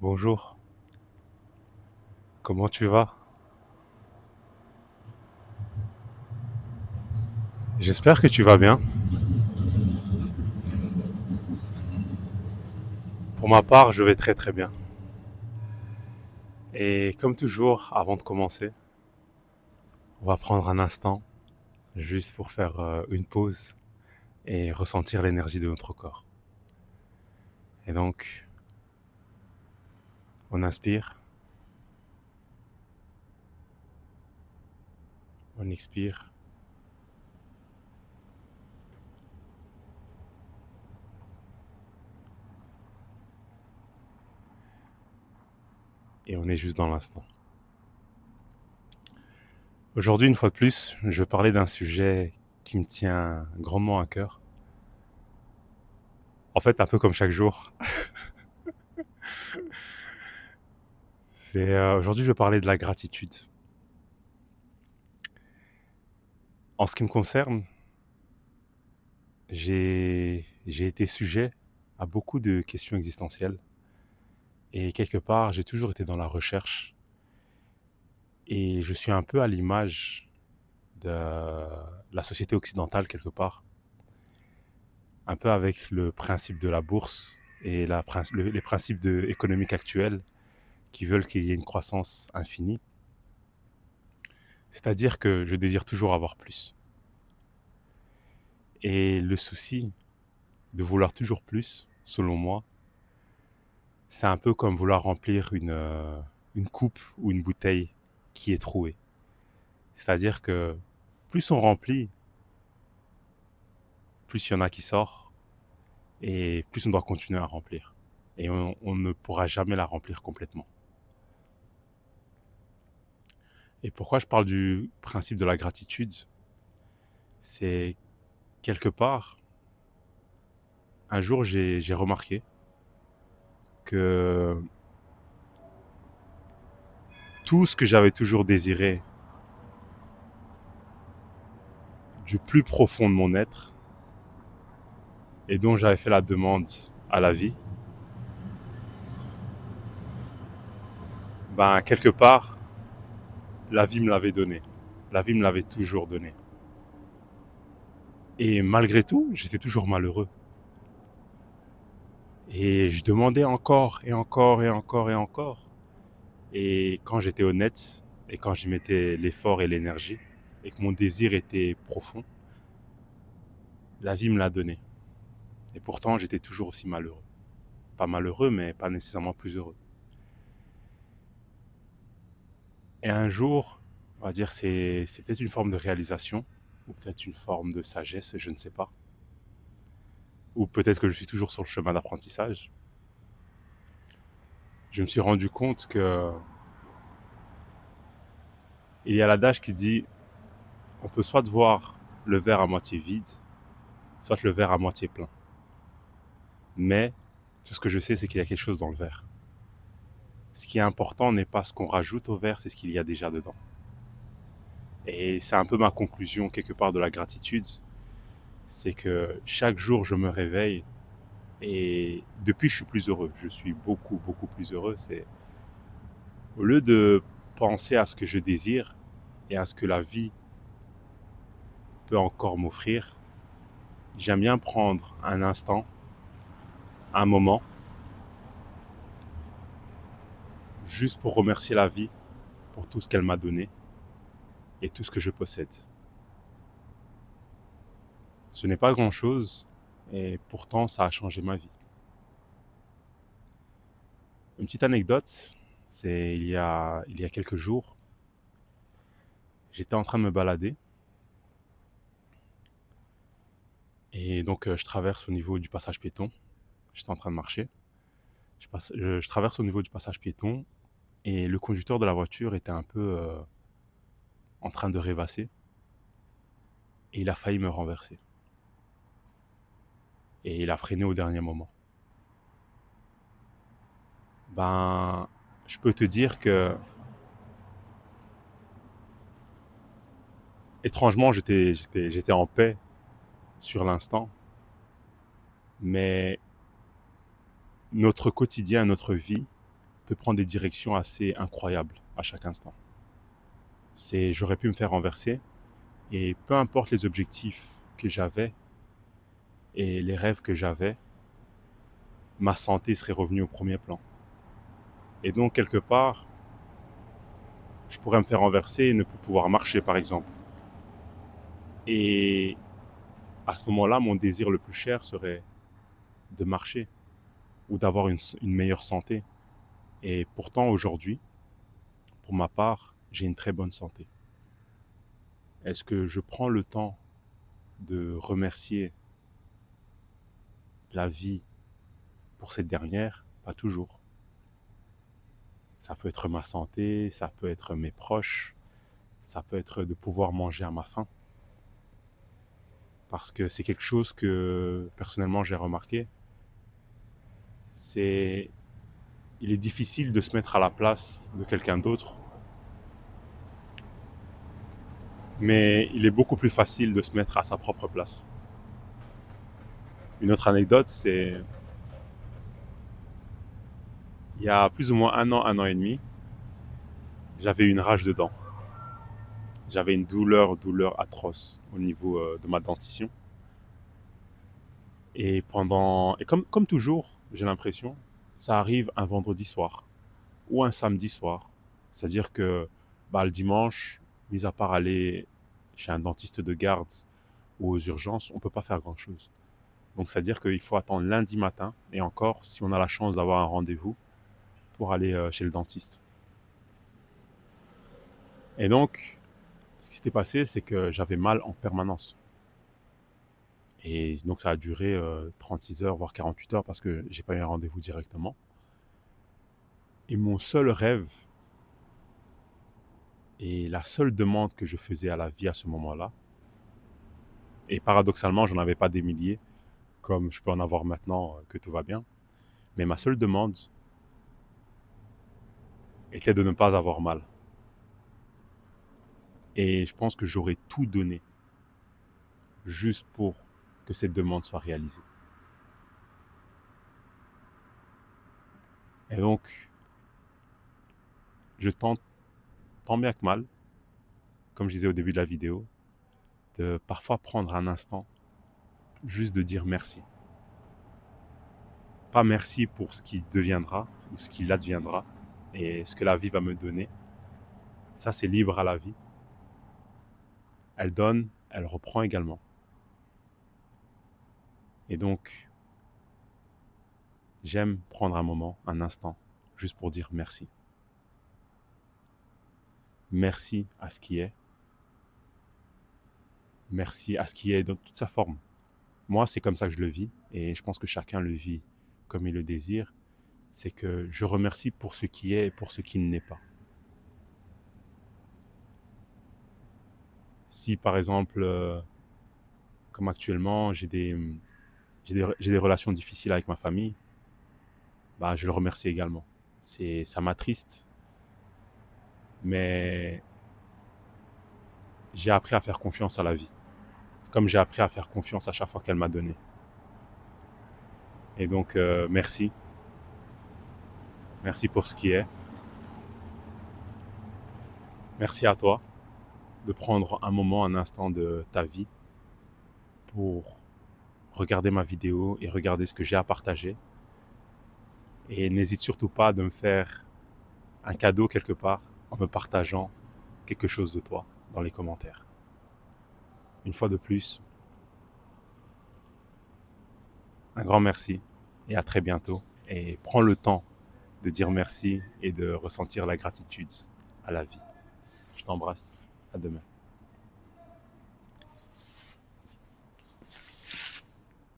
Bonjour, comment tu vas? J'espère que tu vas bien. Pour ma part, je vais très très bien. Et comme toujours, avant de commencer, on va prendre un instant juste pour faire une pause et ressentir l'énergie de notre corps. Et donc, on inspire, on expire et on est juste dans l'instant. Aujourd'hui, une fois de plus, je vais parler d'un sujet qui me tient grandement à cœur. En fait, un peu comme chaque jour. Aujourd'hui, je vais parler de la gratitude. En ce qui me concerne, j'ai été sujet à beaucoup de questions existentielles. Et quelque part, j'ai toujours été dans la recherche. Et je suis un peu à l'image de la société occidentale, quelque part. Un peu avec le principe de la bourse et les principes économiques actuels qui veulent qu'il y ait une croissance infinie. C'est-à-dire que je désire toujours avoir plus. Et le souci de vouloir toujours plus, selon moi, c'est un peu comme vouloir remplir une coupe ou une bouteille qui est trouée. C'est-à-dire que plus on remplit, plus il y en a qui sort et plus on doit continuer à remplir. Et on ne pourra jamais la remplir complètement. Et pourquoi je parle du principe de la gratitude? C'est quelque part, un jour j'ai remarqué que tout ce que j'avais toujours désiré du plus profond de mon être et dont j'avais fait la demande à la vie, ben quelque part, la vie me l'avait donné. La vie me l'avait toujours donné. Et malgré tout, j'étais toujours malheureux. Et je demandais encore et encore et encore et encore. Et quand j'étais honnête, et quand j'y mettais l'effort et l'énergie, et que mon désir était profond, la vie me l'a donné. Et pourtant, j'étais toujours aussi malheureux. Pas malheureux, mais pas nécessairement plus heureux. Et un jour, on va dire, c'est peut-être une forme de réalisation, ou peut-être une forme de sagesse, je ne sais pas. Ou peut-être que je suis toujours sur le chemin d'apprentissage. Je me suis rendu compte que il y a l'adage qui dit on peut soit voir le verre à moitié vide, soit le verre à moitié plein. Mais tout ce que je sais, c'est qu'il y a quelque chose dans le verre. Ce qui est important n'est pas ce qu'on rajoute au verre, c'est ce qu'il y a déjà dedans. Et c'est un peu ma conclusion quelque part de la gratitude, c'est que chaque jour je me réveille et depuis je suis plus heureux. Je suis beaucoup beaucoup plus heureux. C'est au lieu de penser à ce que je désire et à ce que la vie peut encore m'offrir, j'aime bien prendre un instant, un moment, juste pour remercier la vie pour tout ce qu'elle m'a donné et tout ce que je possède. Ce n'est pas grand-chose et pourtant ça a changé ma vie. Une petite anecdote, c'est il y a quelques jours, j'étais en train de me balader et donc je traverse au niveau du passage piéton. J'étais en train de marcher. Je traverse au niveau du passage piéton et le conducteur de la voiture était un peu en train de rêvasser et il a failli me renverser. Et il a freiné au dernier moment. Ben, je peux te dire que étrangement j'étais en paix sur l'instant, mais notre quotidien, notre vie peut prendre des directions assez incroyables à chaque instant. J'aurais pu me faire renverser et peu importe les objectifs que j'avais et les rêves que j'avais, ma santé serait revenue au premier plan. Et donc, quelque part, je pourrais me faire renverser et ne plus pouvoir marcher, par exemple. Et à ce moment-là, mon désir le plus cher serait de marcher ou d'avoir une meilleure santé. Et pourtant, aujourd'hui, pour ma part, j'ai une très bonne santé. Est-ce que je prends le temps de remercier la vie pour cette dernière? Pas toujours. Ça peut être ma santé, ça peut être mes proches, ça peut être de pouvoir manger à ma faim. Parce que c'est quelque chose que personnellement j'ai remarqué. Il est difficile de se mettre à la place de quelqu'un d'autre, mais il est beaucoup plus facile de se mettre à sa propre place. Une autre anecdote, c'est il y a plus ou moins un an et demi, j'avais une rage de dents. J'avais une douleur atroce au niveau de ma dentition. Et comme toujours, j'ai l'impression, ça arrive un vendredi soir ou un samedi soir. C'est-à-dire que le dimanche, mis à part aller chez un dentiste de garde ou aux urgences, on ne peut pas faire grand-chose. Donc, c'est-à-dire qu'il faut attendre lundi matin, et encore, si on a la chance d'avoir un rendez-vous, pour aller chez le dentiste. Et donc, ce qui s'était passé, c'est que j'avais mal en permanence. Et donc, ça a duré 36 heures, voire 48 heures, parce que j'ai pas eu un rendez-vous directement. Et mon seul rêve, et la seule demande que je faisais à la vie à ce moment-là, et paradoxalement, j'en avais pas des milliers, comme je peux en avoir maintenant que tout va bien, mais ma seule demande était de ne pas avoir mal. Et je pense que j'aurais tout donné juste pour que cette demande soit réalisée. Et donc, je tente, tant bien que mal, comme je disais au début de la vidéo, de parfois prendre un instant, juste de dire merci. Pas merci pour ce qui deviendra ou ce qui adviendra et ce que la vie va me donner. Ça, c'est libre à la vie. Elle donne, elle reprend également. Et donc, j'aime prendre un moment, un instant, juste pour dire merci. Merci à ce qui est. Merci à ce qui est dans toute sa forme. Moi, c'est comme ça que je le vis et je pense que chacun le vit comme il le désire. C'est que je remercie pour ce qui est et pour ce qui ne l'est pas. Si par exemple, comme actuellement, j'ai des relations difficiles avec ma famille, je le remercie également. Ça m'attriste, mais j'ai appris à faire confiance à la vie, comme j'ai appris à faire confiance à chaque fois qu'elle m'a donné. Et donc, merci. Merci pour ce qui est. Merci à toi de prendre un moment, un instant de ta vie pour regarder ma vidéo et regarder ce que j'ai à partager. Et n'hésite surtout pas de me faire un cadeau quelque part en me partageant quelque chose de toi dans les commentaires. Une fois de plus, un grand merci et à très bientôt. Et prends le temps de dire merci et de ressentir la gratitude à la vie. Je t'embrasse. À demain.